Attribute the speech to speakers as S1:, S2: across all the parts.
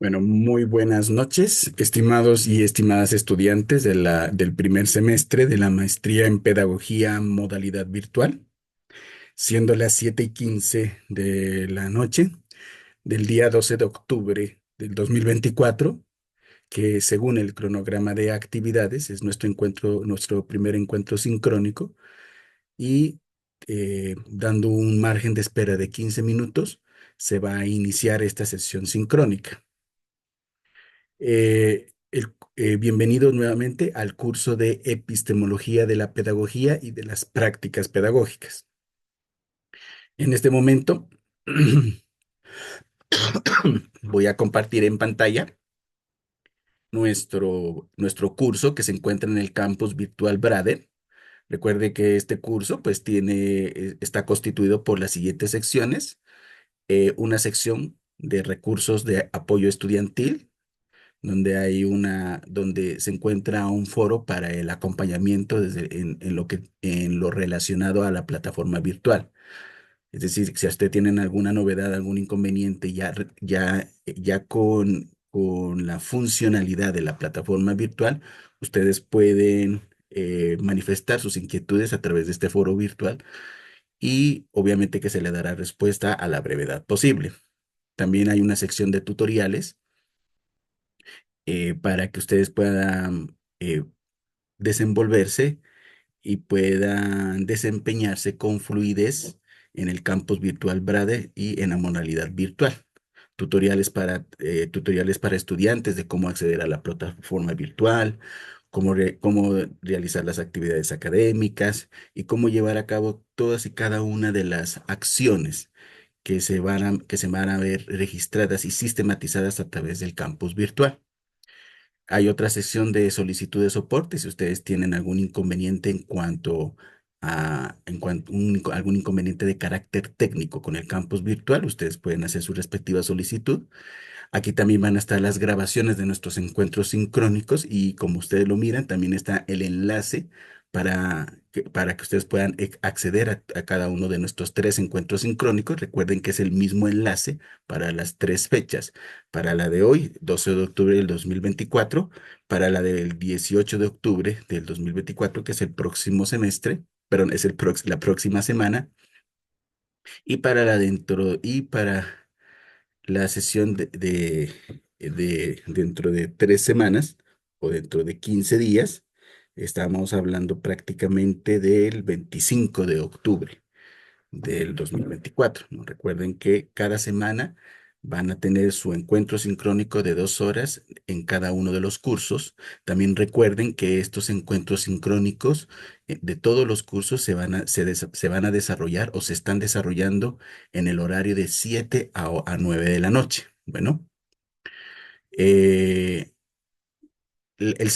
S1: Bueno, muy buenas noches, estimados y estimadas estudiantes del primer semestre de la maestría en Pedagogía Modalidad Virtual, siendo las 7:15 de la noche del día 12 de octubre del 2024, que según el cronograma de actividades es nuestro primer encuentro sincrónico y dando un margen de espera de 15 minutos, se va a iniciar esta sesión sincrónica. Bienvenidos nuevamente al curso de Epistemología de la Pedagogía y de las Prácticas Pedagógicas. En este momento voy a compartir en pantalla nuestro curso que se encuentra en el campus virtual Brader. Recuerde que este curso pues está constituido por las siguientes secciones. Una sección de recursos de apoyo estudiantil, donde se encuentra un foro para el acompañamiento en lo relacionado a la plataforma virtual. Es decir, si usted tienen alguna novedad, algún inconveniente ya con la funcionalidad de la plataforma virtual, ustedes pueden manifestar sus inquietudes a través de este foro virtual y obviamente que se le dará respuesta a la brevedad posible. También hay una sección de tutoriales para que ustedes puedan desenvolverse y puedan desempeñarse con fluidez en el campus virtual BRADE y en la modalidad virtual. Tutoriales para estudiantes de cómo acceder a la plataforma virtual, cómo realizar las actividades académicas y cómo llevar a cabo todas y cada una de las acciones que se van a ver registradas y sistematizadas a través del campus virtual. Hay otra sección de solicitud de soporte. Si ustedes tienen algún inconveniente algún inconveniente de carácter técnico con el campus virtual, ustedes pueden hacer su respectiva solicitud. Aquí también van a estar las grabaciones de nuestros encuentros sincrónicos y como ustedes lo miran, también está el enlace para que ustedes puedan acceder a cada uno de nuestros tres encuentros sincrónicos. Recuerden que es el mismo enlace para las tres fechas, para la de hoy, 12 de octubre del 2024, para la del 18 de octubre del 2024, que es el próximo semestre, perdón, es la próxima semana, y para la sesión dentro de 3 semanas o dentro de 15 días. Estamos hablando prácticamente del 25 de octubre del 2024, ¿no? Recuerden que cada semana van a tener su encuentro sincrónico de 2 horas en cada uno de los cursos. También recuerden que estos encuentros sincrónicos de todos los cursos se van a desarrollar o se están desarrollando en el horario de 7 a 9 de la noche. Bueno, eh, la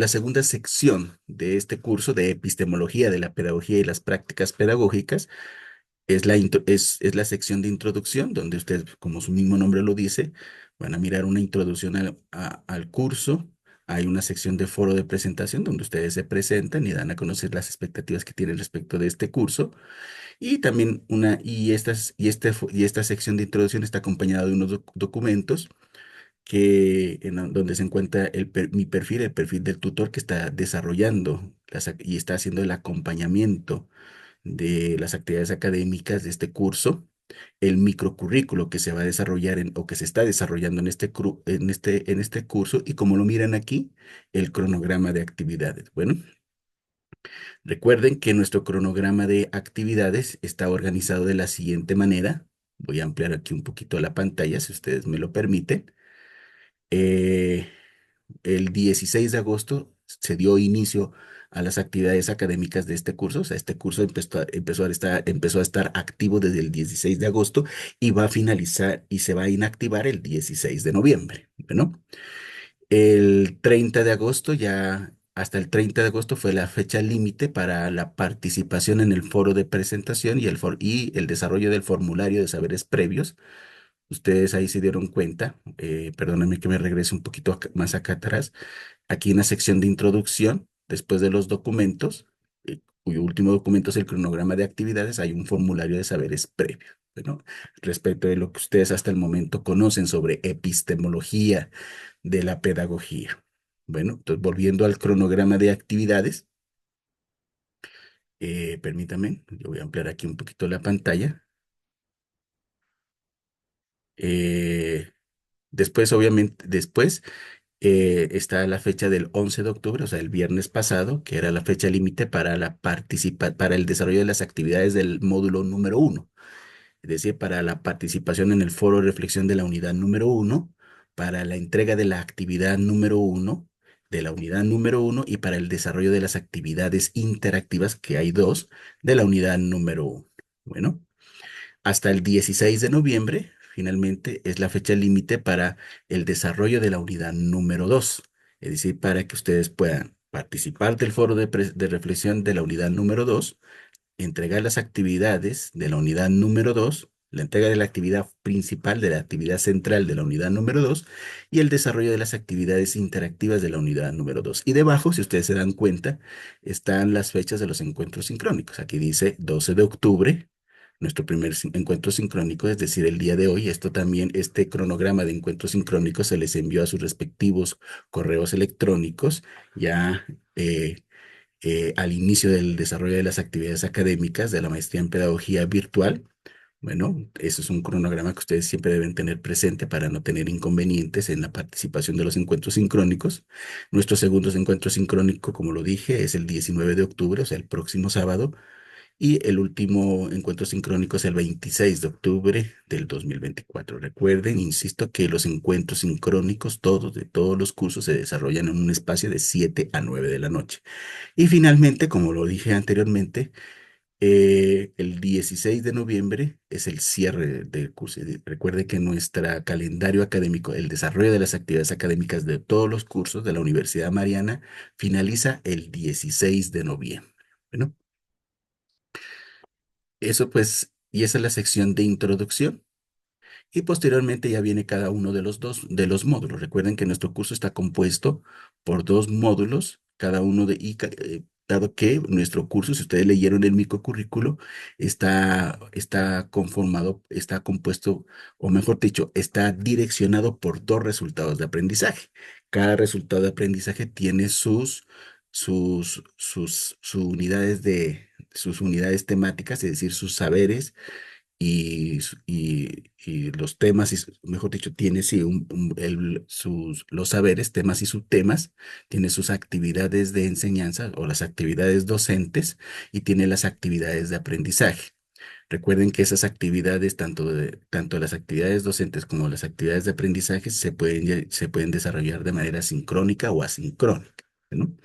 S1: segunda sección de este curso de epistemología de la pedagogía y las prácticas pedagógicas es la sección de introducción, donde ustedes, como su mismo nombre lo dice, van a mirar una introducción al curso. Hay una sección de foro de presentación donde ustedes se presentan y dan a conocer las expectativas que tienen respecto de este curso. Y también y esta sección de introducción está acompañada de unos documentos donde se encuentra mi perfil, el perfil del tutor que está desarrollando y está haciendo el acompañamiento de las actividades académicas de este curso, el microcurrículo que se va a desarrollar o que se está desarrollando en este curso y como lo miran aquí, el cronograma de actividades. Bueno, recuerden que nuestro cronograma de actividades está organizado de la siguiente manera. Voy a ampliar aquí un poquito la pantalla, si ustedes me lo permiten. Eh, el 16 de agosto se dio inicio a las actividades académicas de este curso. O sea, este curso empezó a estar activo desde el 16 de agosto y va a finalizar y se va a inactivar el 16 de noviembre. Bueno, el 30 de agosto hasta el 30 de agosto fue la fecha límite para la participación en el foro de presentación y el desarrollo del formulario de saberes previos. Ustedes ahí se dieron cuenta, perdónenme que me regrese un poquito más acá atrás, aquí en la sección de introducción, después de los documentos, cuyo último documento es el cronograma de actividades, hay un formulario de saberes previo. Bueno, respecto de lo que ustedes hasta el momento conocen sobre epistemología de la pedagogía. Bueno, entonces volviendo al cronograma de actividades, permítame, yo voy a ampliar aquí un poquito la pantalla. Eh, Después, obviamente, después está la fecha del 11 de octubre, o sea, el viernes pasado, que era la fecha límite para para el desarrollo de las actividades del módulo número uno, es decir, para la participación en el foro de reflexión de la unidad número uno, para la entrega de la actividad número uno, de la unidad número uno y para el desarrollo de las actividades interactivas, que hay dos, de la unidad número uno. Bueno. Hasta el 16 de noviembre, finalmente, es la fecha límite para el desarrollo de la unidad número 2, es decir, para que ustedes puedan participar del foro de reflexión de la unidad número 2, entregar las actividades de la unidad número 2, la entrega de la actividad principal, de la actividad central de la unidad número 2 y el desarrollo de las actividades interactivas de la unidad número 2. Y debajo, si ustedes se dan cuenta, están las fechas de los encuentros sincrónicos. Aquí dice 12 de octubre, nuestro primer encuentro sincrónico, es decir, el día de hoy. Esto también, este cronograma de encuentros sincrónicos se les envió a sus respectivos correos electrónicos ya al inicio del desarrollo de las actividades académicas de la maestría en pedagogía virtual. Bueno, eso es un cronograma que ustedes siempre deben tener presente para no tener inconvenientes en la participación de los encuentros sincrónicos. Nuestro segundo encuentro sincrónico, como lo dije, es el 19 de octubre, o sea, el próximo sábado, y el último encuentro sincrónico es el 26 de octubre del 2024. Recuerden, insisto, que los encuentros sincrónicos, todos, de todos los cursos, se desarrollan en un espacio de 7 a 9 de la noche. Y finalmente, como lo dije anteriormente, el 16 de noviembre es el cierre del curso. Recuerde que nuestro calendario académico, el desarrollo de las actividades académicas de todos los cursos de la Universidad Mariana, finaliza el 16 de noviembre. Bueno, eso pues, y esa es la sección de introducción. Y posteriormente ya viene cada uno de los de los módulos. Recuerden que nuestro curso está compuesto por dos módulos, cada uno dado que nuestro curso, si ustedes leyeron el microcurrículo, está conformado, está compuesto, o mejor dicho, está direccionado por dos resultados de aprendizaje. Cada resultado de aprendizaje tiene sus unidades sus unidades temáticas, es decir, sus saberes y los temas, mejor dicho, tiene sí, los saberes, temas y subtemas, tiene sus actividades de enseñanza o las actividades docentes y tiene las actividades de aprendizaje. Recuerden que esas actividades, tanto las actividades docentes como las actividades de aprendizaje, se pueden desarrollar de manera sincrónica o asincrónica, ¿no?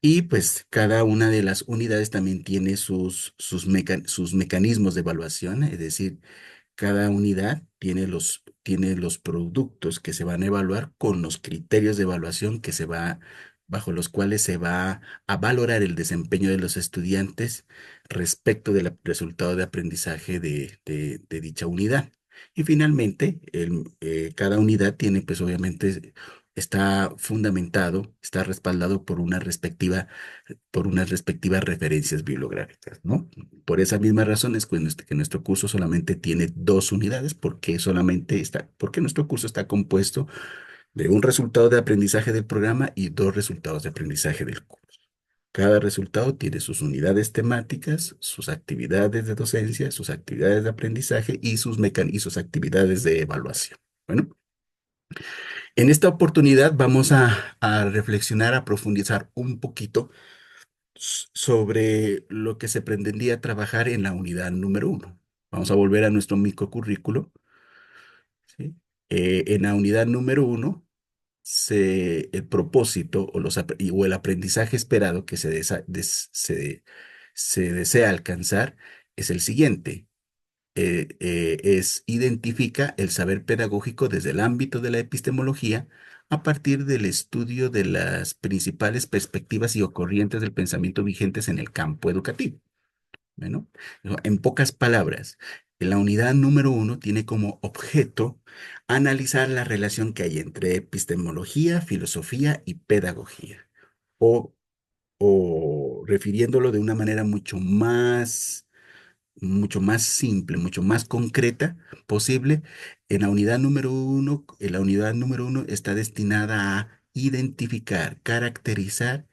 S1: Y pues cada una de las unidades también tiene sus mecanismos de evaluación, es decir, cada unidad tiene los productos que se van a evaluar con los criterios de evaluación bajo los cuales se va a valorar el desempeño de los estudiantes respecto del resultado de aprendizaje de dicha unidad. Y finalmente, cada unidad tiene, pues obviamente, está fundamentado, está respaldado por unas respectivas referencias bibliográficas, ¿no? Por esa misma razón es que nuestro curso solamente tiene dos unidades, porque nuestro curso está compuesto de un resultado de aprendizaje del programa y dos resultados de aprendizaje del curso. Cada resultado tiene sus unidades temáticas, sus actividades de docencia, sus actividades de aprendizaje y y sus actividades de evaluación. Bueno, en esta oportunidad vamos a reflexionar, a profundizar un poquito sobre lo que se pretendía trabajar en la unidad número uno. Vamos a volver a nuestro microcurrículo, ¿sí? En la unidad número uno, el propósito o el aprendizaje esperado que se desea alcanzar es el siguiente. Identifica el saber pedagógico desde el ámbito de la epistemología a partir del estudio de las principales perspectivas y o corrientes del pensamiento vigentes en el campo educativo. Bueno, en pocas palabras, la unidad número uno tiene como objeto analizar la relación que hay entre epistemología, filosofía y pedagogía, o, o refiriéndolo de una manera mucho más mucho más simple, mucho más concreta posible. En la unidad número uno está destinada a identificar, caracterizar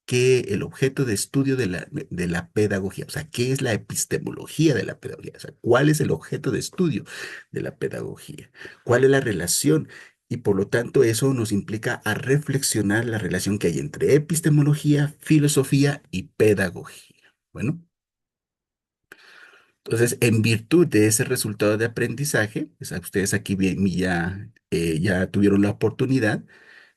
S1: que el objeto de estudio de la pedagogía, o sea, ¿qué es la epistemología de la pedagogía? O sea, ¿cuál es el objeto de estudio de la pedagogía? ¿Cuál es la relación? Y por lo tanto, eso nos implica a reflexionar la relación que hay entre epistemología, filosofía y pedagogía. Bueno, entonces, en virtud de ese resultado de aprendizaje, pues, ustedes aquí ya tuvieron la oportunidad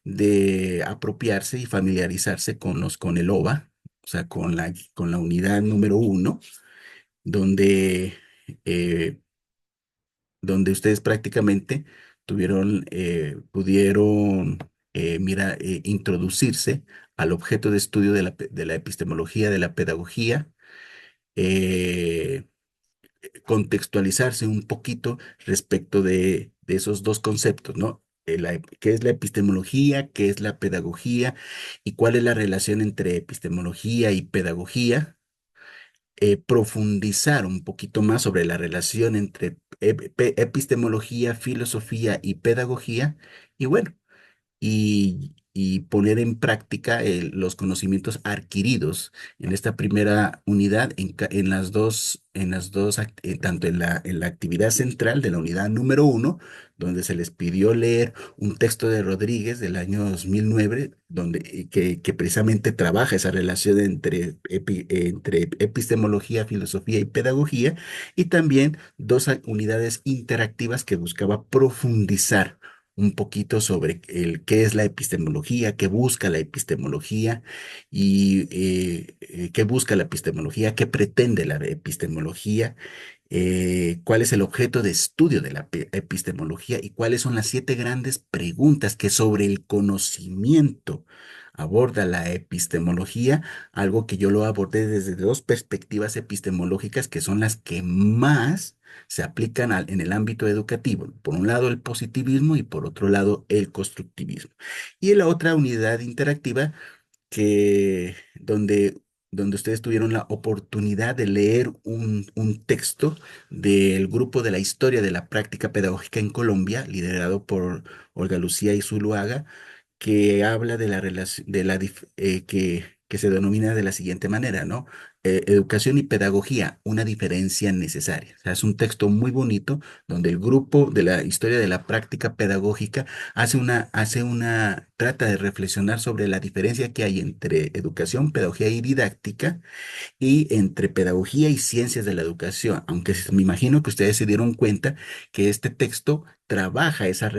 S1: de apropiarse y familiarizarse con el OVA, o sea, con la unidad número uno, donde, eh, donde ustedes prácticamente pudieron introducirse al objeto de estudio de la epistemología, de la pedagogía, eh, contextualizarse un poquito respecto de esos dos conceptos, ¿no? ¿Qué es la epistemología? ¿Qué es la pedagogía? ¿Y cuál es la relación entre epistemología y pedagogía? Profundizar un poquito más sobre la relación entre epistemología, filosofía y pedagogía. Y bueno, y poner en práctica los conocimientos adquiridos en esta primera unidad, tanto en la actividad central de la unidad número uno, donde se les pidió leer un texto de Rodríguez del año 2009, que precisamente trabaja esa relación entre epistemología, filosofía y pedagogía, y también dos unidades interactivas que buscaba profundizar un poquito sobre qué es la epistemología, qué busca la epistemología y qué busca la epistemología, qué pretende la epistemología, cuál es el objeto de estudio de la epistemología y cuáles son las 7 grandes preguntas que sobre el conocimiento aborda la epistemología, algo que yo lo abordé desde dos perspectivas epistemológicas que son las que más se aplican en el ámbito educativo. Por un lado, el positivismo y por otro lado, el constructivismo. Y en la otra unidad interactiva donde ustedes tuvieron la oportunidad de leer un texto del grupo de la historia de la práctica pedagógica en Colombia, liderado por Olga Lucía y Zuluaga, que habla de la relación, que se denomina de la siguiente manera, ¿no? Educación y pedagogía, una diferencia necesaria. O sea, es un texto muy bonito donde el grupo de la historia de la práctica pedagógica trata de reflexionar sobre la diferencia que hay entre educación, pedagogía y didáctica y entre pedagogía y ciencias de la educación, aunque me imagino que ustedes se dieron cuenta que este texto trabaja esa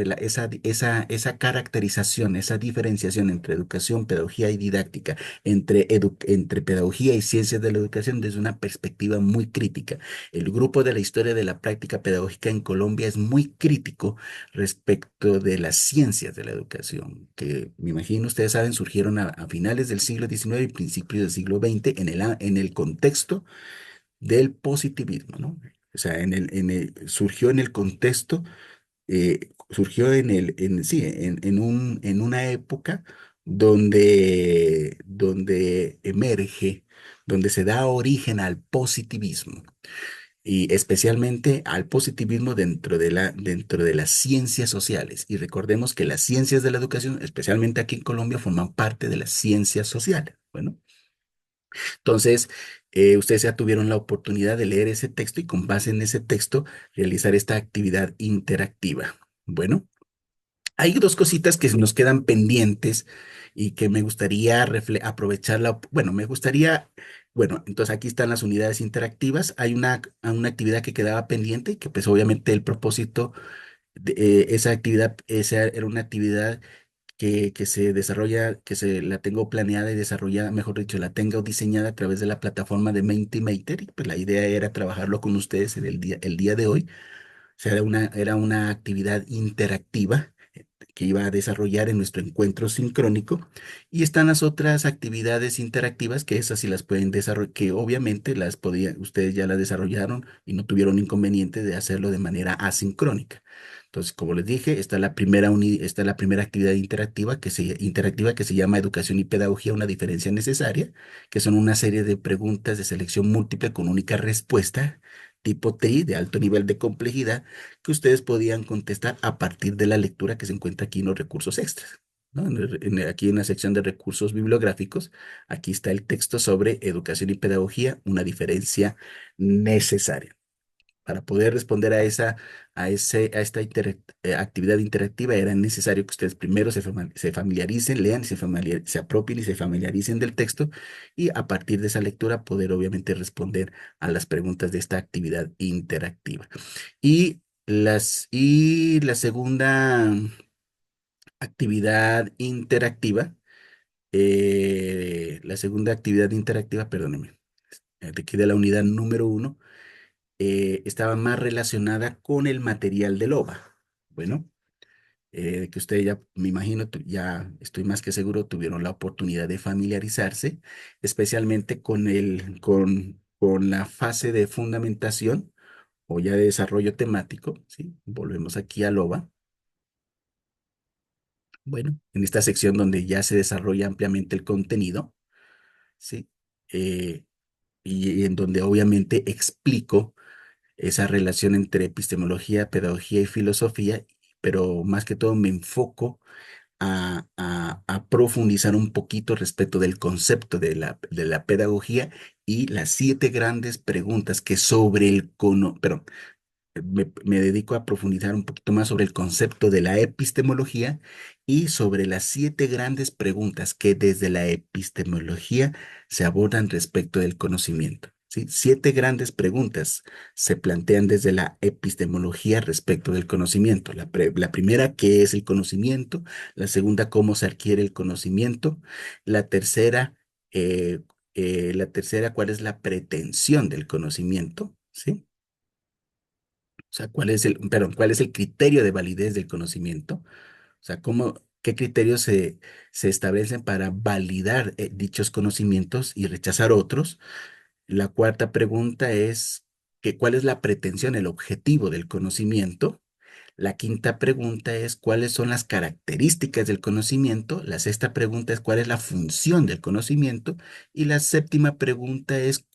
S1: caracterización, esa diferenciación entre educación, pedagogía y didáctica, entre pedagogía y ciencias de la educación desde una perspectiva muy crítica. El grupo de la historia de la práctica pedagógica en Colombia es muy crítico respecto de las ciencias de la educación, que me imagino ustedes saben surgieron a finales del siglo XIX y principios del siglo XX en el contexto del positivismo, ¿no? O sea, surgió en el contexto, surgió sí, en una época donde emerge, donde se da origen al positivismo y especialmente al positivismo dentro de las ciencias sociales. Y recordemos que las ciencias de la educación, especialmente aquí en Colombia, forman parte de las ciencias sociales. Bueno, entonces, ustedes ya tuvieron la oportunidad de leer ese texto y con base en ese texto realizar esta actividad interactiva. Bueno. Hay dos cositas que nos quedan pendientes y que me gustaría aprovechar bueno, bueno, entonces aquí están las unidades interactivas. Hay una actividad que quedaba pendiente, que pues obviamente el propósito de esa era una actividad que se desarrolla, la tengo planeada y desarrollada, mejor dicho, la tengo diseñada a través de la plataforma de Mentimeter. Y pues la idea era trabajarlo con ustedes en el día de hoy. O sea, era una actividad interactiva que iba a desarrollar en nuestro encuentro sincrónico. Y están las otras actividades interactivas que esas sí las pueden desarrollar, que obviamente las podían, ustedes ya las desarrollaron y no tuvieron inconveniente de hacerlo de manera asincrónica. Entonces, como les dije, está la primera actividad interactiva que se llama Educación y Pedagogía, una diferencia necesaria, que son una serie de preguntas de selección múltiple con única respuesta, tipo TRI, de alto nivel de complejidad, que ustedes podían contestar a partir de la lectura que se encuentra aquí en los recursos extras. ¿No? Aquí en la sección de recursos bibliográficos, aquí está el texto sobre educación y pedagogía, una diferencia necesaria. Para poder responder a esta actividad interactiva era necesario que ustedes primero se familiaricen, lean, se apropien y se familiaricen del texto y a partir de esa lectura poder obviamente responder a las preguntas de esta actividad interactiva. Y la segunda actividad interactiva, perdóneme, de aquí de la unidad número 1, estaba más relacionada con el material del OVA. Bueno, que ustedes ya, me imagino, ya estoy más que seguro, tuvieron la oportunidad de familiarizarse, especialmente con la fase de fundamentación o ya de desarrollo temático, ¿sí? Volvemos aquí al OVA. Bueno, en esta sección donde ya se desarrolla ampliamente el contenido, ¿sí? Eh, y en donde obviamente explico esa relación entre epistemología, pedagogía y filosofía, pero más que todo me enfoco a profundizar un poquito respecto del concepto de la pedagogía y las 7 grandes preguntas que sobre me dedico a profundizar un poquito más sobre el concepto de la epistemología y sobre las 7 grandes preguntas que desde la epistemología se abordan respecto del conocimiento. ¿Sí? 7 grandes preguntas se plantean desde la epistemología respecto del conocimiento. La primera, ¿qué es el conocimiento? La segunda, ¿cómo se adquiere el conocimiento? La tercera, eh, ¿cuál es la pretensión del conocimiento? ¿Sí? O sea, ¿cuál es el criterio de validez del conocimiento? O sea, qué criterios se establecen para validar dichos conocimientos y rechazar otros? La cuarta pregunta es ¿cuál es la pretensión, el objetivo del conocimiento? La quinta pregunta es ¿cuáles son las características del conocimiento? La sexta pregunta es ¿cuál es la función del conocimiento? Y la séptima pregunta es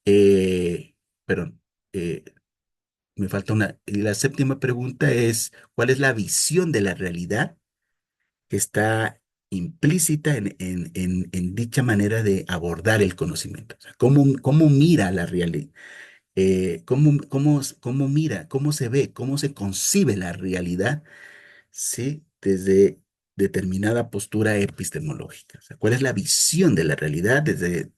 S1: eh, perdón, eh, me falta una. Y la séptima pregunta es, ¿cuál es la visión de la realidad que está implícita en dicha manera de abordar el conocimiento? O sea, ¿cómo mira la realidad? ¿Cómo mira, cómo se ve, cómo se concibe la realidad? ¿Sí? Desde determinada postura epistemológica. O sea, ¿cuál es la visión de la realidad desde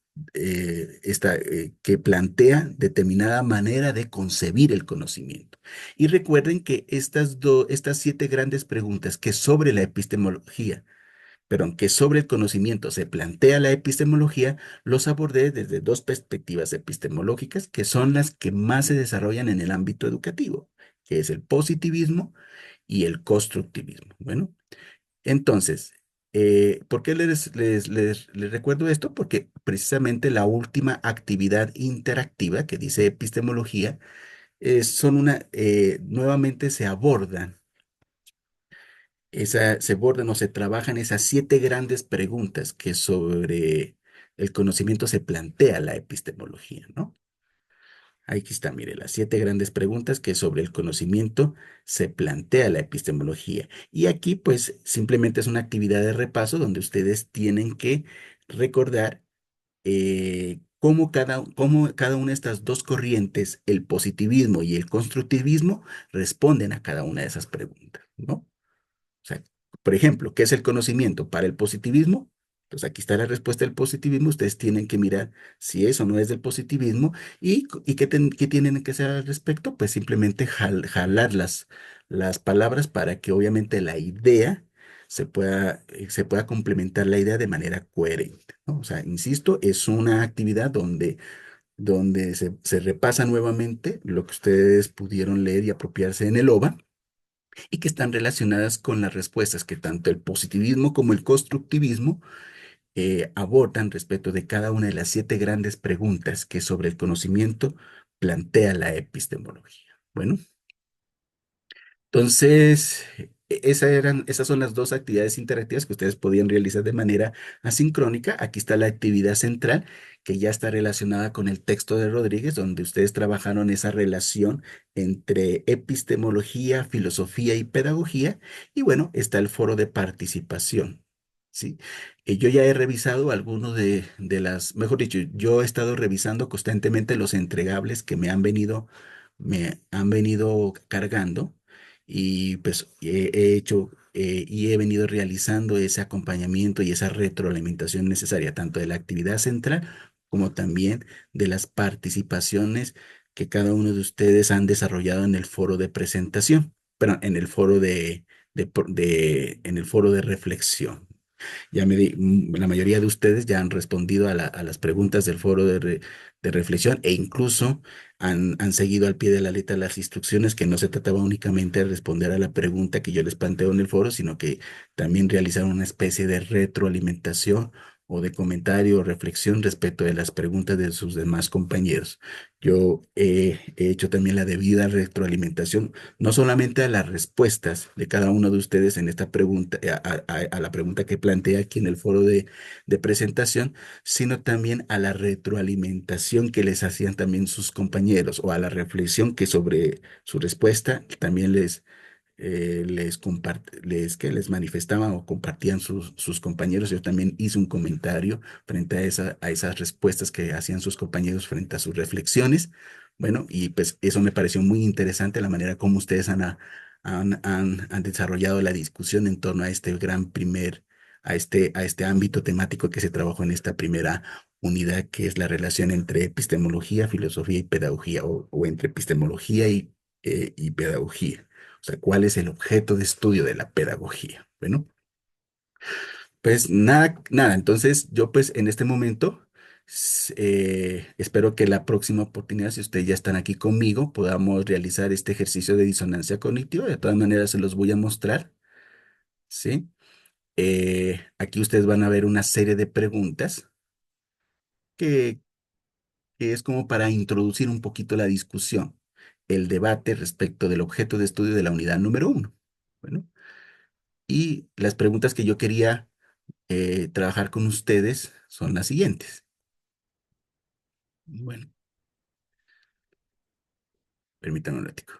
S1: que plantea determinada manera de concebir el conocimiento? Y recuerden que estas 7 grandes preguntas que sobre la epistemología, perdón, que sobre el conocimiento se plantea la epistemología, los abordé desde 2 perspectivas epistemológicas que son las que más se desarrollan en el ámbito educativo, que es el positivismo y el constructivismo. Bueno, entonces, ¿por qué les recuerdo esto? Porque precisamente la última actividad interactiva que dice epistemología nuevamente se abordan o se trabajan esas 7 grandes preguntas que sobre el conocimiento se plantea la epistemología, ¿no? Aquí está, mire, las 7 grandes preguntas que sobre el conocimiento se plantea la epistemología. Y aquí, pues, simplemente es una actividad de repaso donde ustedes tienen que recordar cómo cada una de estas 2 corrientes, el positivismo y el constructivismo, responden a cada una de esas preguntas, ¿no? O sea, por ejemplo, ¿qué es el conocimiento para el positivismo? Pues aquí está la respuesta del positivismo. Ustedes tienen que mirar si eso no es del positivismo y qué tienen que hacer al respecto. Pues simplemente jalar las palabras para que obviamente la idea se pueda complementar la idea de manera coherente, ¿no? O sea, insisto, es una actividad donde se repasa nuevamente lo que ustedes pudieron leer y apropiarse en el OVA y que están relacionadas con las respuestas que tanto el positivismo como el constructivismo abordan respecto de cada una de las 7 grandes preguntas que sobre el conocimiento plantea la epistemología. Bueno, entonces, esas son las dos actividades interactivas que ustedes podían realizar de manera asincrónica. Aquí está la actividad central, que ya está relacionada con el texto de Rodríguez, donde ustedes trabajaron esa relación entre epistemología, filosofía y pedagogía. Y bueno, está el foro de participación. ¿Sí? Yo ya he revisado algunos mejor dicho, yo he estado revisando constantemente los entregables que me han venido cargando y pues he hecho y he venido realizando ese acompañamiento y esa retroalimentación necesaria, tanto de la actividad central como también de las participaciones que cada uno de ustedes han desarrollado en el foro de presentación, pero en el foro en el foro de reflexión. La mayoría de ustedes ya han respondido a las preguntas del foro de reflexión e incluso han seguido al pie de la letra las instrucciones, que no se trataba únicamente de responder a la pregunta que yo les planteo en el foro, sino que también realizaron una especie de retroalimentación o de comentario o reflexión respecto de las preguntas de sus demás compañeros. Yo he hecho también la debida retroalimentación, no solamente a las respuestas de cada uno de ustedes en esta pregunta, a la pregunta que planteé aquí en el foro de presentación, sino también a la retroalimentación que les hacían también sus compañeros o a la reflexión que sobre su respuesta también que les manifestaban o compartían sus compañeros. Yo también hice un comentario frente a esas respuestas que hacían sus compañeros frente a sus reflexiones. Bueno, y pues eso me pareció muy interesante la manera como ustedes han desarrollado la discusión en torno a este a este ámbito temático que se trabajó en esta primera unidad, que es la relación entre epistemología, filosofía y pedagogía, o entre epistemología y pedagogía. O sea, ¿cuál es el objeto de estudio de la pedagogía? Bueno, pues nada, nada. Entonces, yo pues en este momento espero que la próxima oportunidad, si ustedes ya están aquí conmigo, podamos realizar este ejercicio de disonancia cognitiva. De todas maneras, se los voy a mostrar, ¿sí? Aquí ustedes van a ver una serie de preguntas que, que es como para introducir un poquito la discusión, el debate respecto del objeto de estudio de la unidad número 1. Bueno, y las preguntas que yo quería trabajar con ustedes son las siguientes. Bueno, permítanme un ratico.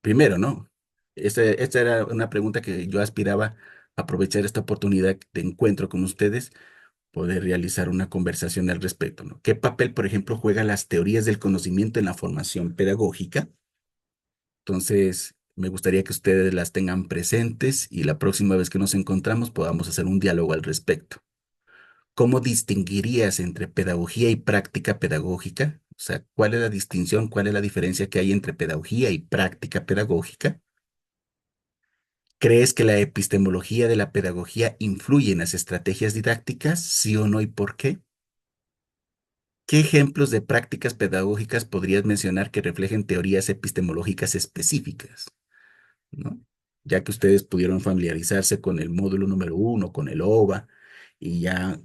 S1: Primero, ¿no? Esta era una pregunta que yo aspiraba a aprovechar esta oportunidad de encuentro con ustedes, poder realizar una conversación al respecto, ¿no? ¿Qué papel, por ejemplo, juegan las teorías del conocimiento en la formación pedagógica? Entonces, me gustaría que ustedes las tengan presentes y la próxima vez que nos encontramos podamos hacer un diálogo al respecto. ¿Cómo distinguirías entre pedagogía y práctica pedagógica? O sea, ¿cuál es la distinción, cuál es la diferencia que hay entre pedagogía y práctica pedagógica? ¿Crees que la epistemología de la pedagogía influye en las estrategias didácticas? ¿Sí o no y por qué? ¿Qué ejemplos de prácticas pedagógicas podrías mencionar que reflejen teorías epistemológicas específicas? ¿No? Ya que ustedes pudieron familiarizarse con el módulo número 1, con el OVA, y al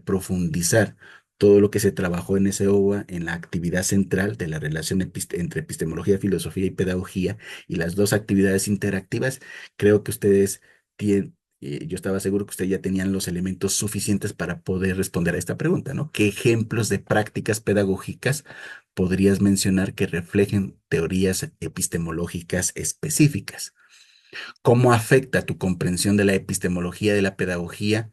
S1: profundizar todo lo que se trabajó en ese OVA, en la actividad central de la relación entre epistemología, filosofía y pedagogía, y las dos actividades interactivas, creo que ustedes tienen, yo estaba seguro que ustedes ya tenían los elementos suficientes para poder responder a esta pregunta, ¿no? ¿Qué ejemplos de prácticas pedagógicas podrías mencionar que reflejen teorías epistemológicas específicas? ¿Cómo afecta tu comprensión de la epistemología de la pedagogía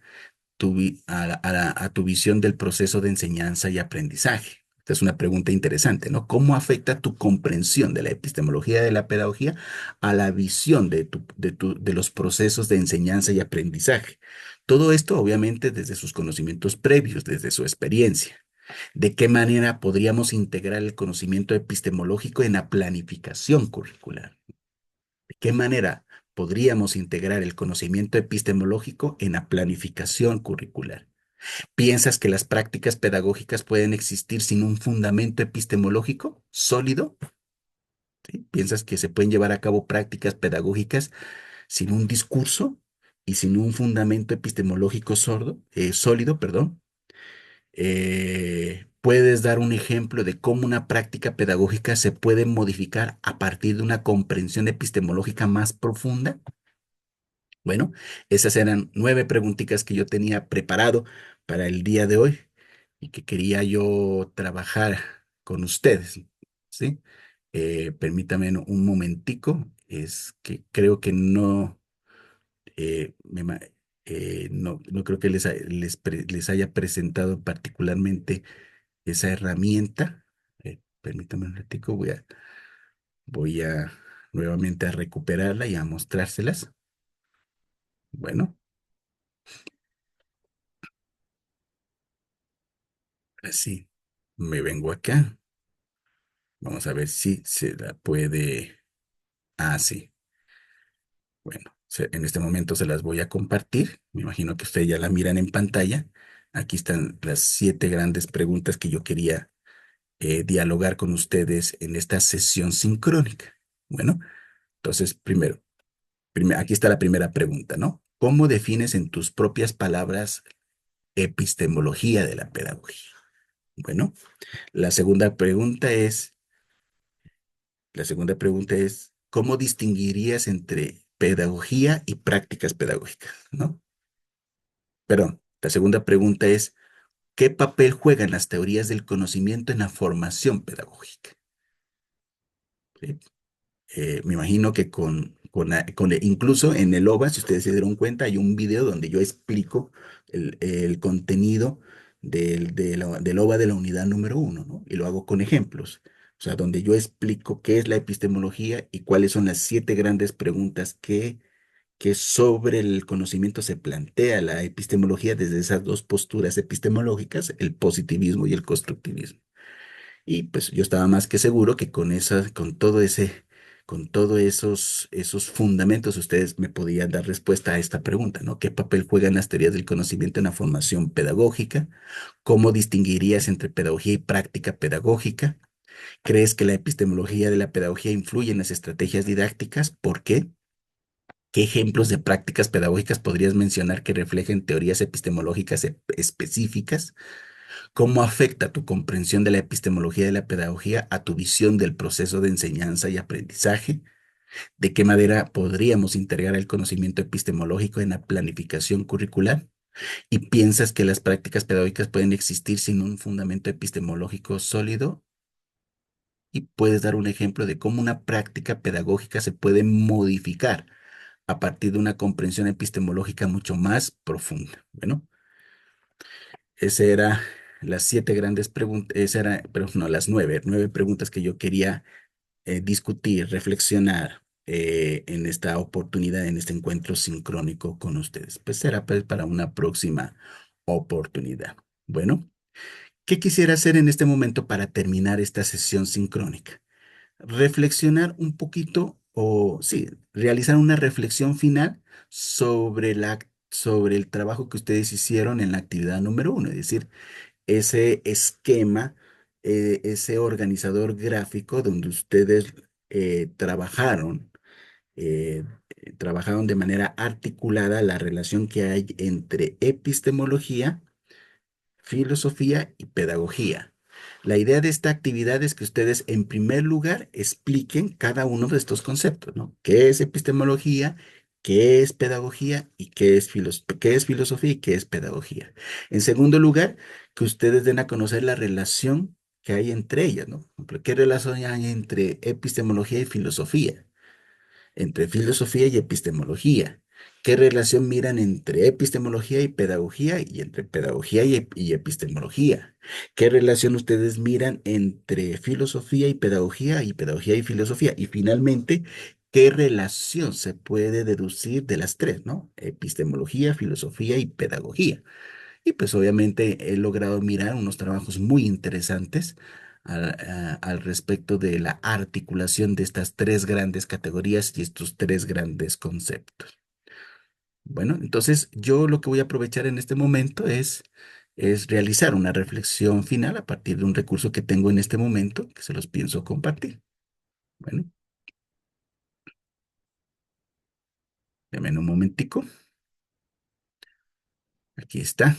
S1: a tu visión del proceso de enseñanza y aprendizaje? Esta es una pregunta interesante, ¿no? ¿Cómo afecta tu comprensión de la epistemología de la pedagogía a la visión de los procesos de enseñanza y aprendizaje? Todo esto, obviamente, desde sus conocimientos previos, desde su experiencia. ¿De qué manera podríamos integrar el conocimiento epistemológico en la planificación curricular? ¿De qué manera podríamos integrar el conocimiento epistemológico en la planificación curricular? ¿Piensas que las prácticas pedagógicas pueden existir sin un fundamento epistemológico sólido? ¿Sí? ¿Piensas que se pueden llevar a cabo prácticas pedagógicas sin un discurso y sin un fundamento epistemológico sólido, perdón? ¿Puedes dar un ejemplo de cómo una práctica pedagógica se puede modificar a partir de una comprensión epistemológica más profunda? Bueno, esas eran 9 preguntitas que yo tenía preparado para el día de hoy y que quería yo trabajar con ustedes, ¿sí? Permítame un momentico, es que creo que no, no creo que les haya presentado particularmente esa herramienta. Permítame un ratico, voy a nuevamente a recuperarla y a mostrárselas. Bueno, así me vengo acá. Vamos a ver si se la puede. Ah, sí. Bueno, en este momento se las voy a compartir. Me imagino que ustedes ya la miran en pantalla. Aquí están las 7 grandes preguntas que yo quería dialogar con ustedes en esta sesión sincrónica. Bueno, entonces, aquí está la primera pregunta, ¿no? ¿Cómo defines en tus propias palabras epistemología de la pedagogía? Bueno, la segunda pregunta es, la segunda pregunta es, ¿cómo distinguirías entre pedagogía y prácticas pedagógicas? ¿No? Perdón, la segunda pregunta es, ¿qué papel juegan las teorías del conocimiento en la formación pedagógica? ¿Sí? Me imagino que incluso en el OVA, si ustedes se dieron cuenta, hay un video donde yo explico el contenido del OVA de la unidad número 1, ¿no? Y lo hago con ejemplos. O sea, donde yo explico qué es la epistemología y cuáles son las 7 grandes preguntas que sobre el conocimiento se plantea la epistemología desde esas dos posturas epistemológicas, el positivismo y el constructivismo. Y pues yo estaba más que seguro que con todos esos fundamentos, ustedes me podían dar respuesta a esta pregunta, ¿no? ¿Qué papel juegan las teorías del conocimiento en la formación pedagógica? ¿Cómo distinguirías entre pedagogía y práctica pedagógica? ¿Crees que la epistemología de la pedagogía influye en las estrategias didácticas? ¿Por qué? ¿Qué ejemplos de prácticas pedagógicas podrías mencionar que reflejen teorías epistemológicas específicas? ¿Cómo afecta tu comprensión de la epistemología de la pedagogía a tu visión del proceso de enseñanza y aprendizaje? ¿De qué manera podríamos integrar el conocimiento epistemológico en la planificación curricular? ¿Y piensas que las prácticas pedagógicas pueden existir sin un fundamento epistemológico sólido? ¿Y puedes dar un ejemplo de cómo una práctica pedagógica se puede modificar a partir de una comprensión epistemológica mucho más profunda? Bueno, esas eran las 7 grandes preguntas, pero no, las 9 preguntas que yo quería discutir, reflexionar en esta oportunidad, en este encuentro sincrónico con ustedes. Pues será pues para una próxima oportunidad. Bueno, ¿qué quisiera hacer en este momento para terminar esta sesión sincrónica? Reflexionar un poquito, o sí, realizar una reflexión final sobre el trabajo que ustedes hicieron en la actividad número 1, es decir, ese esquema, ese organizador gráfico donde ustedes eh, trabajaron de manera articulada la relación que hay entre epistemología, filosofía y pedagogía. La idea de esta actividad es que ustedes, en primer lugar, expliquen cada uno de estos conceptos, ¿no? ¿Qué es epistemología? ¿Qué es pedagogía? ¿Y qué es filosofía y qué es pedagogía? En segundo lugar, que ustedes den a conocer la relación que hay entre ellas, ¿no? Por ejemplo, ¿qué relación hay entre epistemología y filosofía? Entre filosofía y epistemología. ¿Qué relación miran entre epistemología y pedagogía y entre pedagogía y epistemología? ¿Qué relación ustedes miran entre filosofía y pedagogía y filosofía? Y finalmente, ¿qué relación se puede deducir de las tres, ¿no? Epistemología, filosofía y pedagogía. Y pues obviamente he logrado mirar unos trabajos muy interesantes al respecto de la articulación de estas 3 grandes categorías y estos 3 grandes conceptos. Bueno, entonces yo lo que voy a aprovechar en este momento es realizar una reflexión final a partir de un recurso que tengo en este momento que se los pienso compartir. Bueno. Deme un momentico. Aquí está.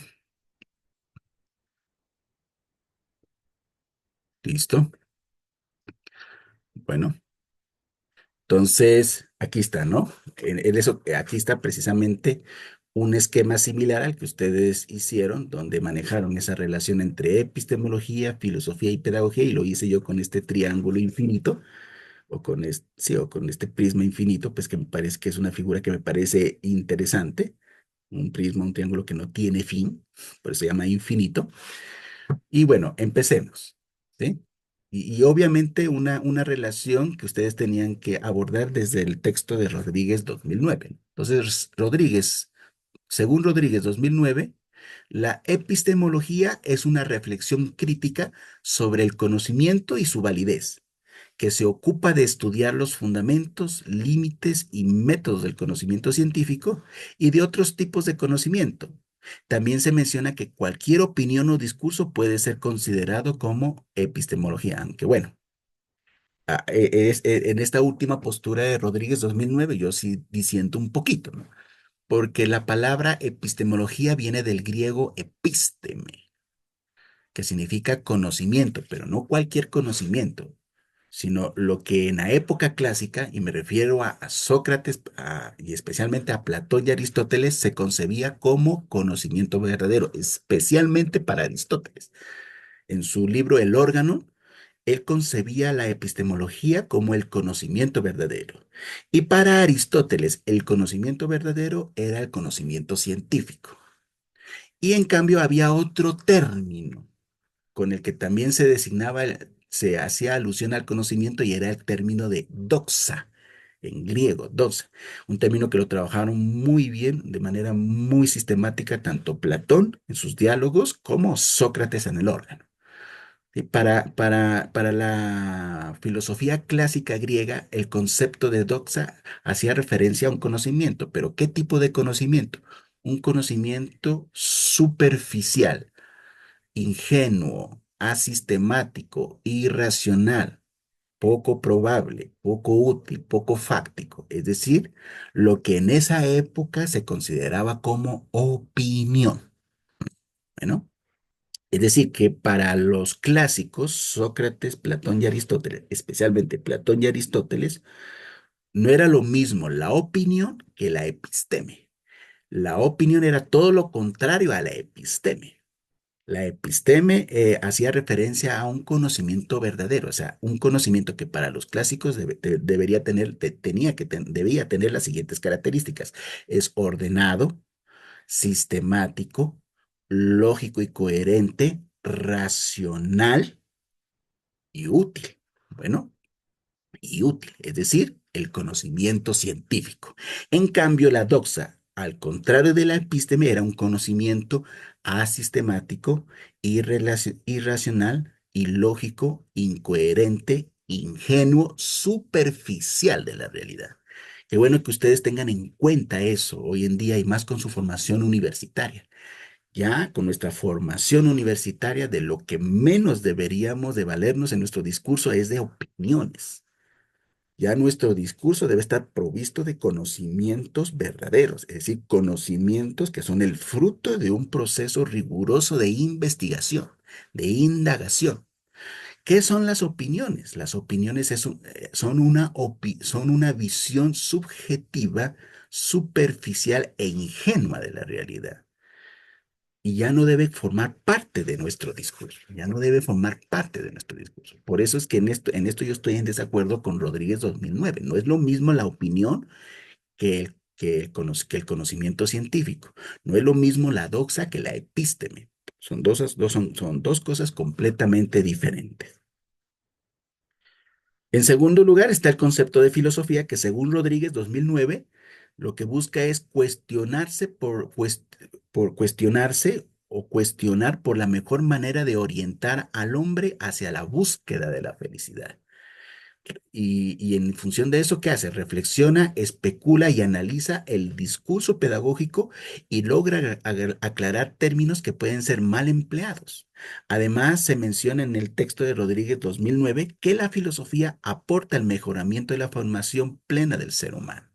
S1: Listo. Bueno, entonces aquí está, ¿no? En eso, aquí está precisamente un esquema similar al que ustedes hicieron, donde manejaron esa relación entre epistemología, filosofía y pedagogía, y lo hice yo con este triángulo infinito, o con este, sí, o con este prisma infinito, pues que me parece que es una figura que me parece interesante, un prisma, un triángulo que no tiene fin, por eso se llama infinito. Y bueno, empecemos, ¿sí? Y obviamente una relación que ustedes tenían que abordar desde el texto de Rodríguez 2009. Entonces, según Rodríguez 2009, la epistemología es una reflexión crítica sobre el conocimiento y su validez, que se ocupa de estudiar los fundamentos, límites y métodos del conocimiento científico y de otros tipos de conocimiento. También se menciona que cualquier opinión o discurso puede ser considerado como epistemología, aunque bueno, en esta última postura de Rodríguez 2009 yo sí disiento un poquito, ¿no? Porque la palabra epistemología viene del griego episteme, que significa conocimiento, pero no cualquier conocimiento, sino lo que en la época clásica, y me refiero a Sócrates y especialmente a Platón y Aristóteles, se concebía como conocimiento verdadero, especialmente para Aristóteles. En su libro El órgano, él concebía la epistemología como el conocimiento verdadero. Y para Aristóteles, el conocimiento verdadero era el conocimiento científico. Y en cambio había otro término con el que también se designaba, se hacía alusión al conocimiento y era el término de doxa, en griego, doxa, un término que lo trabajaron muy bien, de manera muy sistemática, tanto Platón en sus diálogos como Sócrates en el órgano. Y para la filosofía clásica griega, el concepto de doxa hacía referencia a un conocimiento, pero ¿qué tipo de conocimiento? Un conocimiento superficial, ingenuo, asistemático, irracional, poco probable, poco útil, poco fáctico, es decir, lo que en esa época se consideraba como opinión. Bueno, es decir, que para los clásicos, Sócrates, Platón y Aristóteles, especialmente Platón y Aristóteles, no era lo mismo la opinión que la episteme. La opinión era todo lo contrario a la episteme. La episteme hacía referencia a un conocimiento verdadero, o sea, un conocimiento que para los clásicos debería tener, debía tener las siguientes características. Es ordenado, sistemático, lógico y coherente, racional y útil. Bueno, y útil, es decir, el conocimiento científico. En cambio, la doxa, al contrario de la episteme, era un conocimiento asistemático, irracional, ilógico, incoherente, ingenuo, superficial de la realidad. Qué bueno que ustedes tengan en cuenta eso hoy en día y más con su formación universitaria. Ya con nuestra formación universitaria, de lo que menos deberíamos de valernos en nuestro discurso es de opiniones. Ya nuestro discurso debe estar provisto de conocimientos verdaderos, es decir, conocimientos que son el fruto de un proceso riguroso de investigación, de indagación. ¿Qué son las opiniones? Las opiniones son una visión subjetiva, superficial e ingenua de la realidad. Y ya no debe formar parte de nuestro discurso, ya no debe formar parte de nuestro discurso. Por eso es que en esto yo estoy en desacuerdo con Rodríguez 2009. No es lo mismo la opinión que el conocimiento científico. No es lo mismo la doxa que la epísteme. Son dos cosas completamente diferentes. En segundo lugar está el concepto de filosofía que según Rodríguez 2009 lo que busca es por cuestionarse o cuestionar por la mejor manera de orientar al hombre hacia la búsqueda de la felicidad. Y en función de eso, ¿qué hace? Reflexiona, especula y analiza el discurso pedagógico y logra aclarar términos que pueden ser mal empleados. Además, se menciona en el texto de Rodríguez 2009 que la filosofía aporta el mejoramiento de la formación plena del ser humano.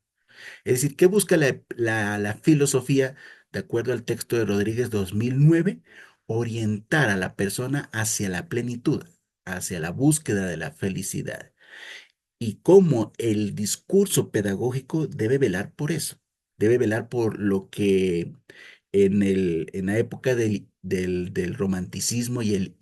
S1: Es decir, ¿qué busca la filosofía, de acuerdo al texto de Rodríguez 2009? Orientar a la persona hacia la plenitud, hacia la búsqueda de la felicidad. Y cómo el discurso pedagógico debe velar por eso, debe velar por lo que en la época del romanticismo y el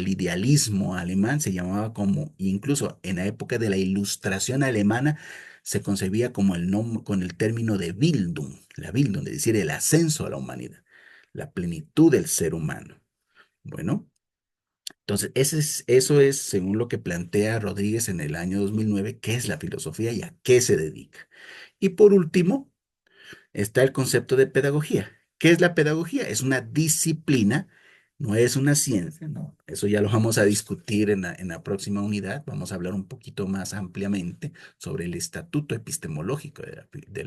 S1: idealismo alemán se llamaba como, incluso en la época de la ilustración alemana, se concebía como con el término de Bildung, la Bildung, es decir, el ascenso a la humanidad, la plenitud del ser humano. Bueno. Entonces, eso es, según lo que plantea Rodríguez en el año 2009, qué es la filosofía y a qué se dedica. Y por último, está el concepto de pedagogía. ¿Qué es la pedagogía? Es una disciplina, no es una ciencia, ¿no? Eso ya lo vamos a discutir en la próxima unidad. Vamos a hablar un poquito más ampliamente sobre el estatuto epistemológico de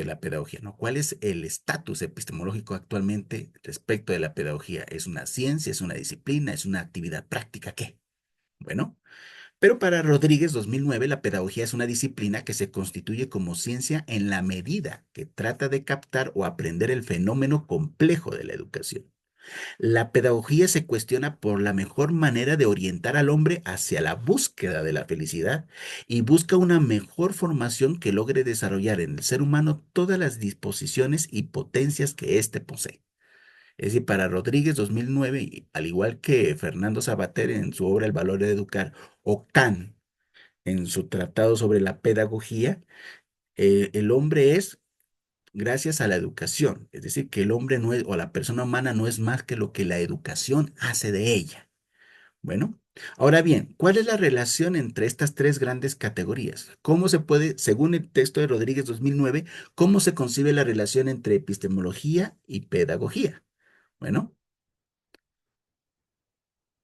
S1: la pedagogía, ¿no? ¿Cuál es el estatus epistemológico actualmente respecto de la pedagogía? ¿Es una ciencia, es una disciplina, es una actividad práctica? ¿Qué? Bueno, pero para Rodríguez 2009 la pedagogía es una disciplina que se constituye como ciencia en la medida que trata de captar o aprender el fenómeno complejo de la educación. La pedagogía se cuestiona por la mejor manera de orientar al hombre hacia la búsqueda de la felicidad y busca una mejor formación que logre desarrollar en el ser humano todas las disposiciones y potencias que éste posee. Es decir, para Rodríguez 2009, y al igual que Fernando Sabater en su obra El valor de educar, o Kant en su tratado sobre la pedagogía, el hombre es gracias a la educación. Es decir, que el hombre no es, o la persona humana no es más que lo que la educación hace de ella. Bueno, ahora bien, ¿cuál es la relación entre estas tres grandes categorías? ¿Cómo se puede, según el texto de Rodríguez 2009, cómo se concibe la relación entre epistemología y pedagogía? Bueno,